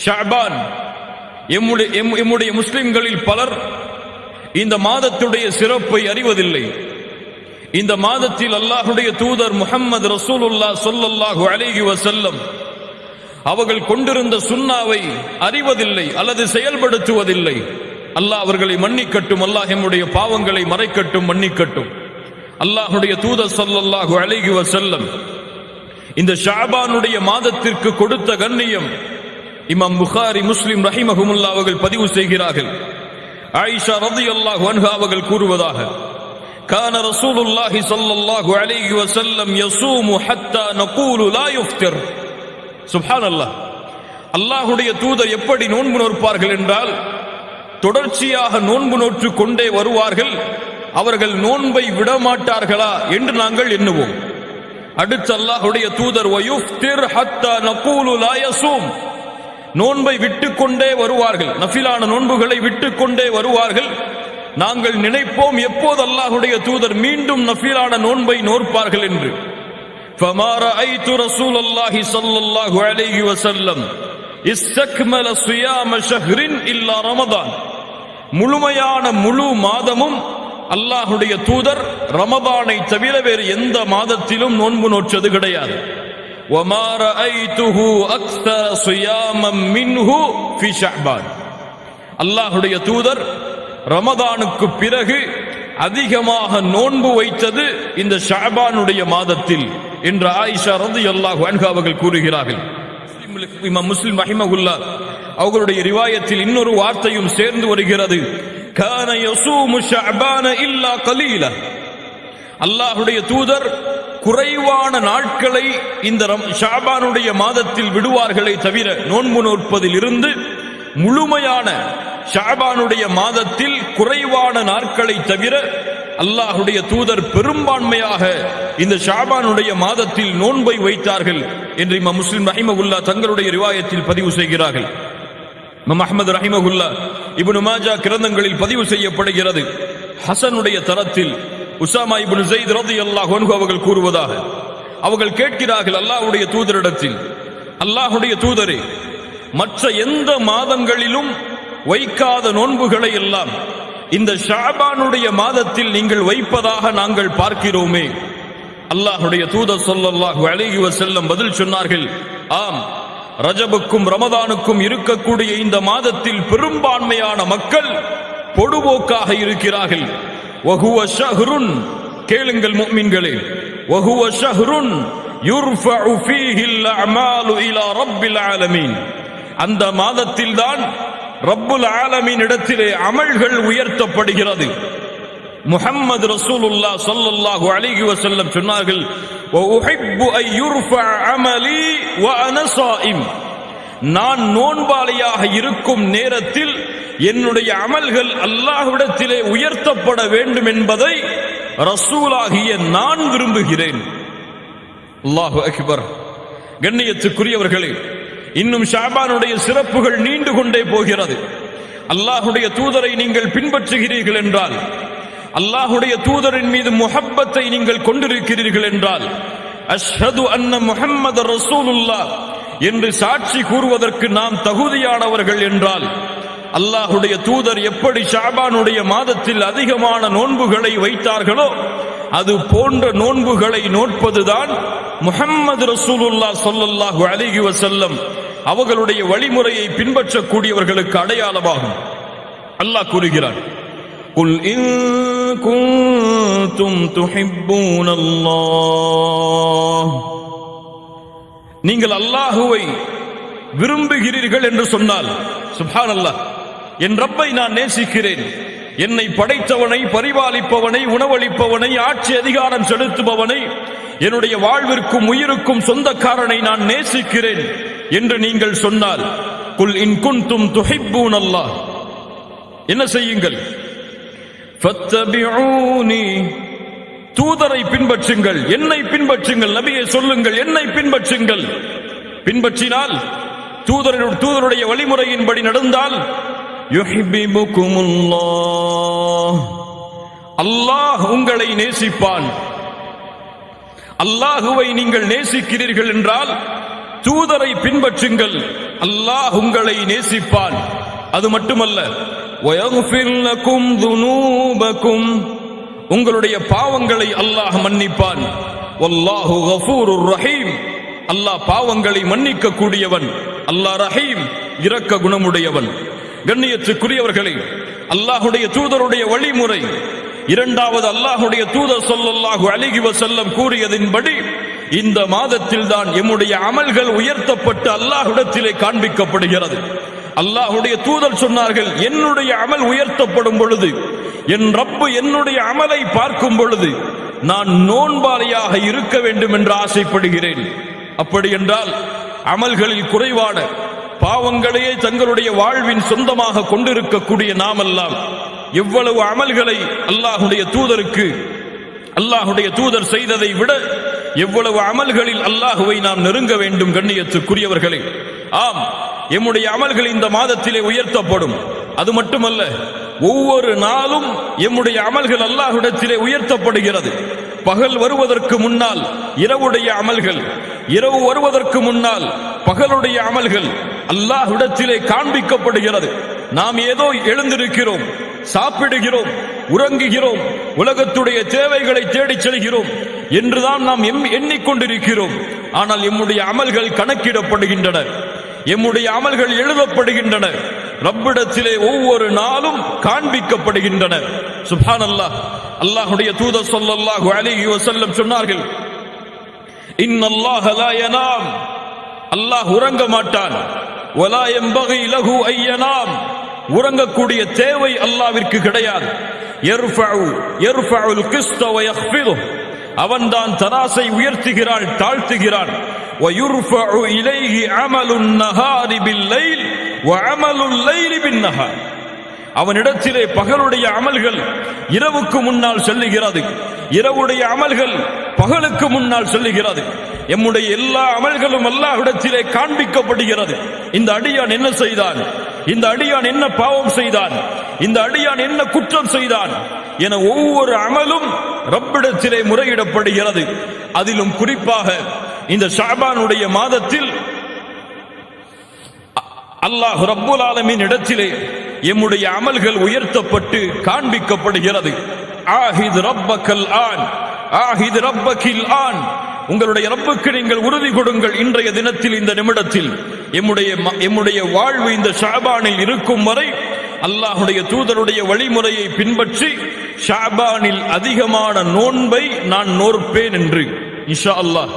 ஷஅபான். எம்முடைய முஸ்லிம்களில் பலர் இந்த மாதத்துடைய சிறப்பை அறிவதில்லை. இந்த மாதத்தில் அல்லாஹ்வுடைய தூதர் முஹம்மது ரசூலுல்லாஹ் ஸல்லல்லாஹு அலைஹி வஸல்லம் அவர்கள் கொண்டிருந்த சுன்னாவை அறிவதில்லை அல்லது செயல்படுத்துவதில்லை. அல்லாஹ் அவர்களை மன்னிக்கட்டும். அல்லாஹ் எம்முடைய பாவங்களை மறைக்கட்டும், மன்னிக்கட்டும். அல்லாஹ்வுடைய தூதர் ஸல்லல்லாஹு அலைஹி வஸல்லம் இந்த ஷஅபானுடைய மாதத்திற்கு கொடுத்த கண்ணியம் இமாம் புகாரி, முஸ்லிம் ரஹிமஹுமுல்லாஹ் அவர்கள் பதிவு செய்கிறார்கள். ஆயிஷா ரலியல்லாஹு அன்ஹா அவர்கள் கூறுவதாக, கான ரசூலுல்லாஹி ஸல்லல்லாஹு அலைஹி வஸல்லம் யஸூமு ஹத்தா நகூலு லா யுஃப்திர். சுப்ஹானல்லாஹ். அல்லாஹ்வுடைய தூதர் எப்படி நோன்பு நோற்பார்கள் என்றால், தொடர்ச்சியாக நோன்பு நோற்று கொண்டே வருவார்கள். அவர்கள் நோன்பை விடமாட்டார்களா என்று நாங்கள் எண்ணுவோம். அடுத்து அல்லாஹ்வுடைய தூதர் வயுஃப்திர் ஹத்தா நகூலு லா யஸூம், நோன்பை விட்டுக்கொண்டே வருவார்கள், நஃபிலான நோன்புகளை விட்டுக்கொண்டே வருவார்கள். நாங்கள் நினைப்போம் எப்போது அல்லாஹ்வுடைய தூதர் மீண்டும் நஃபிலான நோன்பை நோற்பார்கள் என்று. ஃபமா ரஅய்து ரசூலல்லாஹி ஸல்லல்லாஹு அலைஹி வஸல்லம் இஸ்தக்மல ஸியாம ஷஹ்ரின் இல்லா ரமதான். முழுமையான முழு மாதமும் அல்லாஹ்வுடைய தூதர் ரமதானை தவிர வேறு எந்த மாதத்திலும் நோன்பு நோற்றது கிடையாது. وما رأيته أكثر صياما منه في شعبان. அல்லாஹ்வுடைய தூதர் ரமதானுக்கு பிறகு அதிகமாக நோன்பு வைத்தது இந்த ஷஅபானுடைய மாதத்தில் என்று ஆயிஷா ரலியல்லாஹு அன்ஹா அவர்கள் கூறுகிறார்கள். இமாம் முஸ்லிம் ரஹிமஹுல்லாஹ் அவர்களுடைய ரிவாயத்தில் இன்னொரு வார்த்தையும் சேர்ந்து வருகிறது, கான யஸூமு ஷஅபான இல்லா கலீலா. அல்லாஹ்வுடைய தூதர் குறைவான நாட்களை இந்த ஷஅபானுடைய மாதத்தில் விடுவார்களே தவிர, நோன்பு நோற்பதில் இருந்து முழுமையான ஷஅபானுடைய மாதத்தில் குறைவான நாட்களை தவிர அல்லாஹ்வுடைய தூதர் பெரும்பான்மையாக இந்த ஷஅபானுடைய மாதத்தில் நோன்பை வைத்தார்கள் என்று இமாம் முஸ்லிம் ரஹிமஹுல்லாஹ் தங்களுடைய ரிவாயத்தில் பதிவு செய்கிறார்கள். இமாம் அஹ்மத் ரஹிமஹுல்லாஹ் இப்னு மாஜா கிரந்தங்களில் பதிவு செய்யப்படுகிறது. ஹசனுடைய தரத்தில் உசாமா இப்னு ஸைத் ரலியல்லாஹு அன்ஹு அவர்கள் கூறுவதாக, அவர்கள் கேட்கிறார்கள் அல்லாஹ்வுடைய தூதரிடத்தில், அல்லாஹ்வுடைய தூதரே, மற்ற எந்த மாதங்களிலும் வைக்காத நோன்புகளை எல்லாம் இந்த ஷஅபானுடைய மாதத்தில் நீங்கள் வைப்பதாக நாங்கள் பார்க்கிறோமே. அல்லாஹ்வுடைய தூதர் ஸல்லல்லாஹு அலைஹி வஸல்லம் பதில் சொன்னார்கள், ஆம், ரஜபுக்கும் ரமதானுக்கும் இருக்கக்கூடிய இந்த மாதத்தில் பெரும்பான்மையான மக்கள் பொடுபோக்காக இருக்கிறார்கள். வஹுவ ஷஹ்ருன், கேளுங்கள் முஃமின்களே, வஹுவ ஷஹ்ருன் யுர்ஃபஉ ஃபீஹில் அஅமாலு இலா ரப்பில் ஆலமீன். அந்த மாதத்தில் தான் ரப்புல் ஆலமீன் இடத்திலே அமல்கள் உயர்த்தப்படுகிறது. முஹம்மது ரசூலுல்லாஹ் ஸல்லல்லாஹு அலைஹி வஸல்லம் சொன்னார்கள், வ உஹிப்பு அன் யுர்ஃபஅ அமலி வ அன ஸாயிம். நான் நோன்பாளியாக இருக்கும் நேரத்தில் என்னுடைய அமல்கள் அல்லாஹ்விடத்திலே உயர்த்தப்பட வேண்டும் என்பதை ரசூலாகிய நான் விரும்புகிறேன். அல்லாஹு அக்பர். கண்ணியத்துக்குரியவர்களே, இன்னும் ஷஅபானுடைய சிறப்புகள் நீண்டு கொண்டே போகிறது. அல்லாஹ்வுடைய தூதரை நீங்கள் பின்பற்றுகிறீர்கள் என்றால், அல்லாஹ்வுடைய தூதரின் மீது முஹப்பத்தை நீங்கள் கொண்டிருக்கிறீர்கள் என்றால், அஷ்ஹது அன்ன முஹம்மது ரசூலுல்லாஹ் என்று சாட்சி கூறுவதற்கு நாம் தகுதியானவர்கள் என்றால், அல்லாஹ்வுடைய தூதர் எப்படி ஷஅபானுடைய மாதத்தில் அதிகமான நோன்புகளை வைத்தார்களோ அது போன்ற நோன்புகளை நோட்பதுதான் முஹம்மது ரசூலுல்லாஹ் ஸல்லல்லாஹு அலைஹி வஸல்லம் அவர்களுடைய வழிமுறையை பின்பற்றக்கூடியவர்களுக்கு அடையாளமாகும். அல்லாஹ் கூறுகிறார், குல் இன் குன்தும் துஹிப்பூனல்லாஹ், நீங்கள் அல்லாஹுவை விரும்புகிறீர்கள் என்று சொன்னால், சுப்ஹானல்லாஹ், என் ரப்பை நான் நேசிக்கிறேன், என்னை படைத்தவனை, பரிபாலிப்பவனை, உணவளிப்பவனை, ஆட்சி அதிகாரம் செலுத்துபவனை, என்னுடைய வாழ்விற்கும் உயிருக்கும் சொந்தக்காரனை நான் நேசிக்கிறேன் என்று நீங்கள் சொன்னால், குல் இன் குன்தும் துஹிப்பூனல்லாஹ், என்ன செய்யுங்கள், ஃபத்தபிஊனி, தூதரை பின்பற்றுங்கள், என்னை பின்பற்றுங்கள். நபியை சொல்லுங்கள், என்னை பின்பற்றுங்கள். பின்பற்றினால், தூதருடைய வழிமுறையின்படி நடந்தால், யுஹிப்புகுமுல்லாஹ், அல்லாஹ் உங்களை நேசிப்பான். அல்லாஹுவை நீங்கள் நேசிக்கிறீர்கள் என்றால் தூதரை பின்பற்றுங்கள், அல்லாஹ் உங்களை நேசிப்பான். அது மட்டுமல்ல, وَيَغْفِرْ لَكُمْ ذُنُوبَكُمْ உங்களுடைய பாவங்களை அல்லாஹ் மன்னிப்பான். வல்லாஹு கஃபூருர் ரஹீம் அல்லாஹ் பாவங்களை மன்னிக்க கூடியவன். அல்லாஹ் ரஹீம் இரக்க குணமுடையவன். கண்ணியத்துக்குரியவர்களே, அல்லாஹ்வுடைய தூதருடைய வழிமுறை, இரண்டாவது அல்லாஹ்வுடைய தூதர் ஸல்லல்லாஹு அலைஹி வஸல்லம் கூறியதின்படி இந்த மாதத்தில் தான் எம்முடைய அமல்கள் உயர்த்தப்பட்டு அல்லாஹ்விடத்திலே காண்பிக்கப்படுகிறது. அல்லாஹ்வுடைய தூதர் சொன்னார்கள், என்னுடைய அமல் உயர்த்தப்படும் பொழுது, என் ரப்பு என்னுடைய அமலை பார்க்கும் பொழுது நான் நோன்பாளியாக இருக்க வேண்டும் என்று ஆசைப்படுகிறேன். அப்படி என்றால் அமல்களில் குறைவான பாவங்களையே தங்களுடைய வாழ்வின் சொந்தமாக கொண்டிருக்கக்கூடிய நாமெல்லாம் எவ்வளவு அமல்களை அல்லாஹ்வுடைய தூதர் செய்ததை விட எவ்வளவு அமல்களில் அல்லாஹுவை நாம் நெருங்க வேண்டும். கண்ணியத்துக்குரியவர்களே, ஆம், எம்முடைய அமல்கள் இந்த மாதத்திலே உயர்த்தப்படும். அது மட்டுமல்ல, ஒவ்வொரு நாளும் எம்முடைய அமல்கள் அல்லாஹ்விடத்திலே உயர்த்தப்படுகிறது. பகல் வருவதற்கு முன்னால் இரவுடைய அமல்கள், இரவு வருவதற்கு முன்னால் பகலுடைய அமல்கள் அல்லாஹ்விடத்திலே காண்பிக்கப்படுகிறது. நாம் ஏதோ எழுந்திருக்கிறோம், சாப்பிடுகிறோம், உறங்குகிறோம், உலகத்துடைய தேவைகளை தேடிச் செல்கிறோம் என்றுதான் நாம் எண்ணிக்கொண்டிருக்கிறோம். ஆனால் எம்முடைய அமல்கள் கணக்கிடப்படுகின்றன, எம்முடைய அமல்கள் எழுதப்படுகின்றன, ரப்பிடத்திலே ஒவ்வொரு நாளும் காண்பிக்கப்படுகின்றன. சுப்ஹானல்லாஹ். அல்லாஹ்வுடைய தூதர் ஸல்லல்லாஹு அலைஹி வஸல்லம் சொன்னார்கள், இன்னல்லாஹ லா யனாம் அல்லாஹ் உறங்க மாட்டான். வலா யம்பகி லஹு அய்யனாம் உறங்கக்கூடிய தேவை அல்லாஹ்விற்கு கிடையாது. யர்ஃபஉல் கிஸ்த வ யக்ஃபிது அவன்தான் தராசை உயர்த்துகிறான், தாழ்த்துகிறான். வயுர்ஃபஉ இலைஹி அமலுன் நஹாரி பில் லைல் வ அமலுல் லைலி பின் நஹார் அவனிடத்திலே பகலுடைய அமல்கள் இரவுக்கு முன்னால் செல்லுகிறது, இரவுடைய அமல்கள் பகலுக்கு முன்னால் செல்லுகிறது. எம்முடைய எல்லா அமல்களும் அல்லாஹ்விடத்திலே காண்பிக்கப்படுகிறது. இந்த அடியான் என்ன செய்தான், இந்த அடியான் என்ன பாவம் செய்தான், இந்த அடியான் என்ன குற்றம் செய்தான் என ஒவ்வொரு அமலும் ரப்பிடத்திலே முறையிடப்படுகிறது. அதிலும் குறிப்பாக இந்த ஷஅபானுடைய மாதத்தில் அல்லாஹ் ரப்புல் ஆலமீன் இடத்திலே எம்முடைய அமல்கள் உயர்த்தப்பட்டு காண்பிக்கப்படுகிறது. ஆஹித் ரப்பக்கல் ஆன், ஆஹித் ரப்பகில் ஆன் உங்களுடைய ரப்புக்கு நீங்கள் உறுதி கொடுங்கள். இன்றைய தினத்தில், இந்த நிமிடத்தில் எம்முடைய வாழ்வு இந்த ஷஅபானில் இருக்கும் வரை அல்லாஹ்வுடைய தூதருடைய வழிமுறையை பின்பற்றி ஷஅபானில் அதிகமான நோன்பை நான் நோற்பேன் என்று இன்ஷா அல்லாஹ்